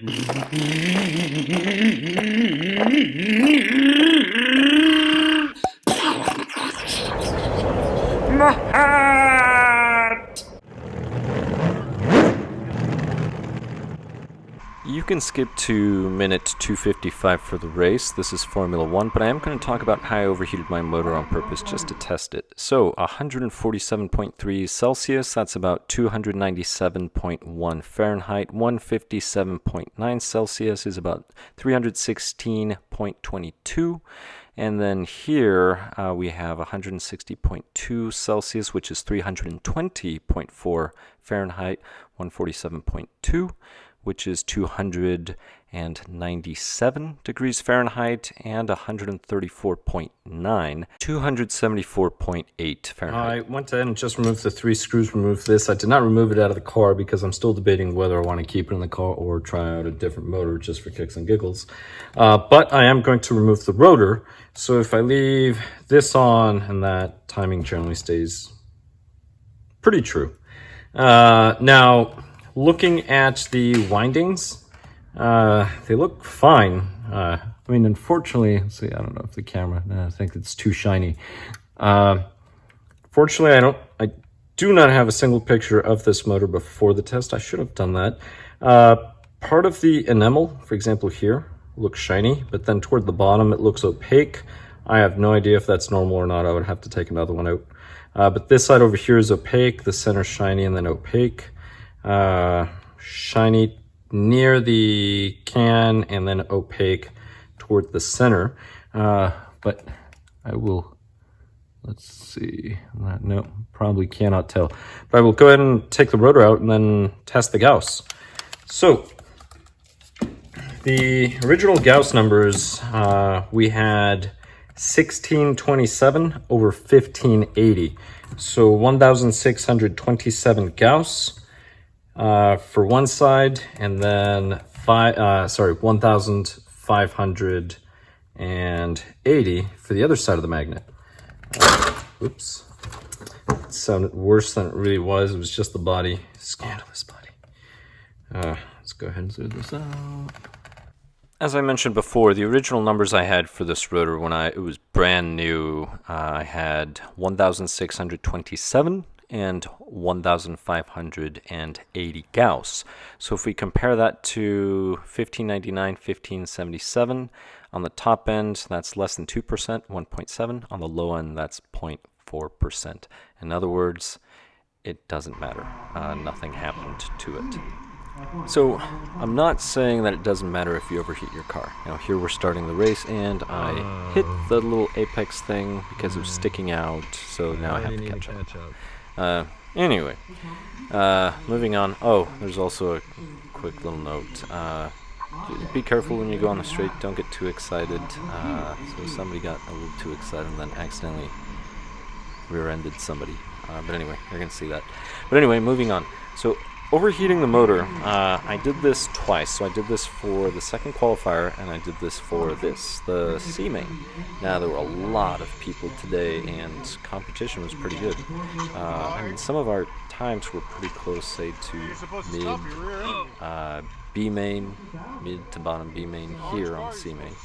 You can skip to minute 2:55 for the race. This is Formula 1, but I am going to talk about how I overheated my motor on purpose just to test it. So 147.3 Celsius, that's about 297.1 Fahrenheit. 157.9 Celsius is about 316.22. And then here we have 160.2 Celsius, which is 320.4 Fahrenheit. 147.2. which is 297 degrees Fahrenheit, and 134.9, 274.8 Fahrenheit. I went ahead and just removed the 3 screws, removed this. I did not remove it out of the car because I'm still debating whether I want to keep it in the car or try out a different motor just for kicks and giggles. But I am going to remove the rotor. So if I leave this on, and that timing generally stays pretty true. Now, looking at the windings, they look fine. I mean, unfortunately, let's see, I don't know if the camera, I think it's too shiny. Fortunately, I do not have a single picture of this motor before the test. I should have done that. Part of the enamel, for example here, looks shiny, but then toward the bottom it looks opaque. I have no idea if that's normal or not. I would have to take another one out. But this side over here is opaque, the center's shiny, and then opaque. Shiny near the can, and then opaque toward the center. But I will, let's see, no, probably cannot tell. But I will go ahead and take the rotor out and then test the Gauss. So the original Gauss numbers, we had 1627 over 1580. So 1627 Gauss for one side, and then 1580 for the other side of the magnet. Oops, it sounded worse than it really was. It was just the body. Scandalous body. Let's go ahead and zoom this out. As I mentioned before, the original numbers I had for this rotor when it was brand new, I had 1627 and 1580 Gauss. So if we compare that to 1599, 1577, on the top end, that's less than 2%, 1.7. On the low end, that's 0.4%. In other words, it doesn't matter. Nothing happened to it. So I'm not saying that it doesn't matter if you overheat your car. Now here we're starting the race, and I hit the little apex thing because it was sticking out, so now I have to catch up. Anyway, moving on. Oh, there's also a quick little note. Be careful when you go on the straight. Don't get too excited. So somebody got a little too excited and then accidentally rear-ended somebody. But anyway, you're going to see that. But anyway, moving on. So overheating the motor, I did this twice. So I did this for the second qualifier, and I did this for the C main. Now, there were a lot of people today, and competition was pretty good. I mean, some of our times were pretty close, say, to mid B main, mid to bottom B main here on C main.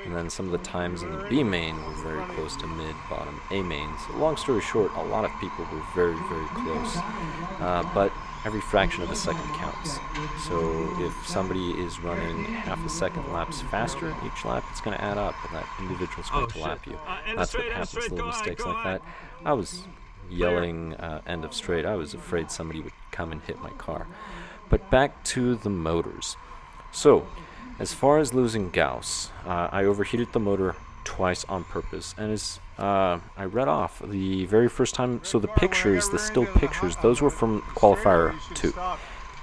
And then some of the times in the B main were very close to mid, bottom A main. So long story short, a lot of people were very, very close. But every fraction of a second counts. So if somebody is running half a second laps faster each lap, it's going to add up, and that individual's going to lap you. That's what happens, little mistakes like that. I was yelling end of straight. I was afraid somebody would come and hit my car. But back to the motors. So, as far as losing Gauss, I overheated the motor twice on purpose, and as I read off the very first time, so the pictures, the still pictures, those were from qualifier 2.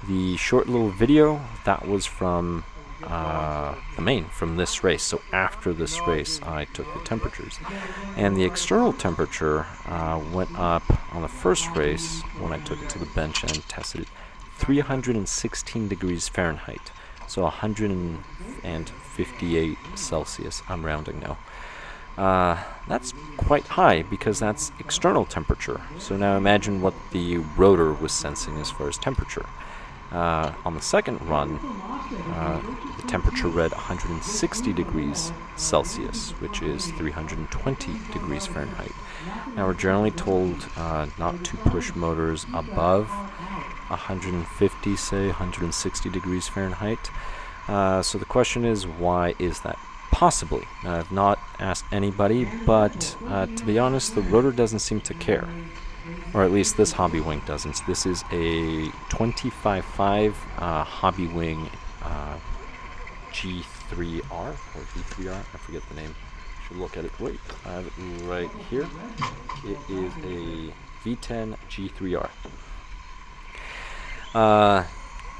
The short little video, that was from the main, from this race. So after this race, I took the temperatures, and the external temperature went up on the first race when I took it to the bench and tested it, 316 degrees Fahrenheit, so 158 Celsius. I'm rounding now. That's quite high because that's external temperature. So now imagine what the rotor was sensing as far as temperature. On the second run, the temperature read 160 degrees Celsius, which is 320 degrees Fahrenheit. Now we're generally told not to push motors above 150, say 160 degrees Fahrenheit. So the question is, why is that? Possibly. I've not asked anybody, but to be honest, the rotor doesn't seem to care. Or at least this Hobbywing doesn't. This is a 25.5 Hobbywing G3R, or V3R, I forget the name. Should look at it. Wait, I have it right here. It is a V10 G3R.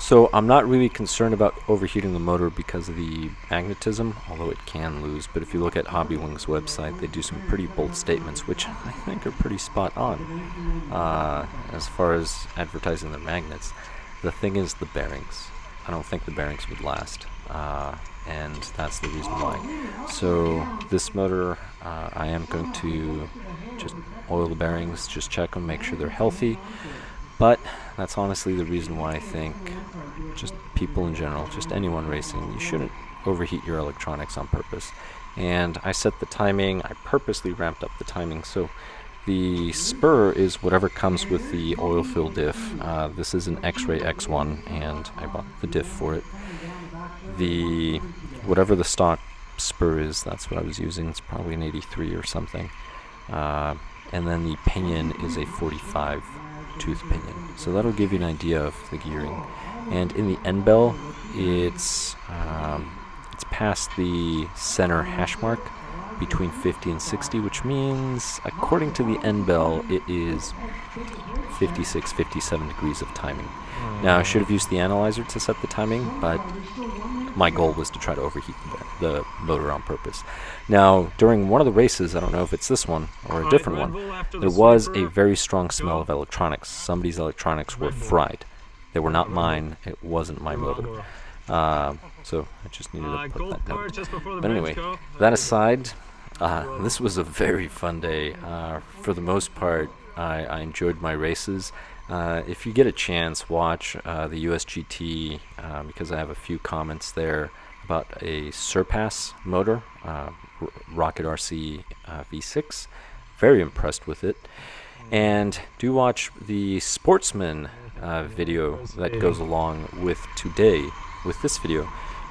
So I'm not really concerned about overheating the motor because of the magnetism, although it can lose. But if you look at Hobbywing's website, they do some pretty bold statements, which I think are pretty spot on as far as advertising their magnets. The thing is the bearings. I don't think the bearings would last, and that's the reason why. So this motor, I am going to just oil the bearings, just check them, make sure they're healthy. But that's honestly the reason why I think just people in general, just anyone racing, you shouldn't overheat your electronics on purpose. And I set the timing, I purposely ramped up the timing. So the spur is whatever comes with the oil fill diff. This is an Xray X1 and I bought the diff for it. Whatever the stock spur is, that's what I was using. It's probably an 83 or something. And then the pinion is a 45 tooth pinion, so that'll give you an idea of the gearing. And in the end bell, it's past the center hash mark between 50 and 60, which means according to the end bell it is 56, 57 degrees of timing. Now I should have used the analyzer to set the timing, but my goal was to try to overheat the motor on purpose. Now, during one of the races, I don't know if it's this one or a different one, there was a very strong smell of electronics. Somebody's electronics were fried. They were not mine. It wasn't my motor. So I just needed to put that note. But anyway, that aside, this was a very fun day. For the most part, I enjoyed my races. If you get a chance, watch the USGT, because I have a few comments there about a Surpass motor, Rocket-RC V6. Very impressed with it. And do watch the Sportsman video that goes along with this video,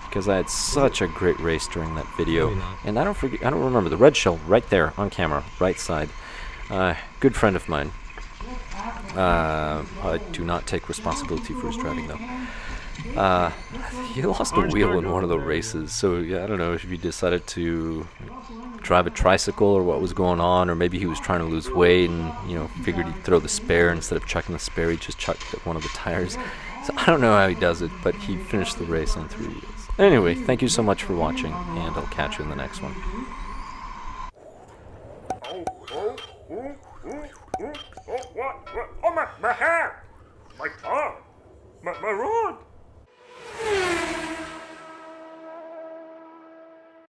because I had such a great race during that video. And I don't remember the red shell right there on camera, right side. Good friend of mine. I do not take responsibility for his driving though. He lost a wheel in one of the races, so yeah, I don't know if he decided to drive a tricycle or what was going on, or maybe he was trying to lose weight and, you know, figured he'd throw the spare. Instead of chucking the spare, he just chucked at one of the tires. So I don't know how he does it, but he finished the race on 3 wheels. Anyway, thank you so much for watching, and I'll catch you in the next one. What? Oh, my hair! My tongue! My rod!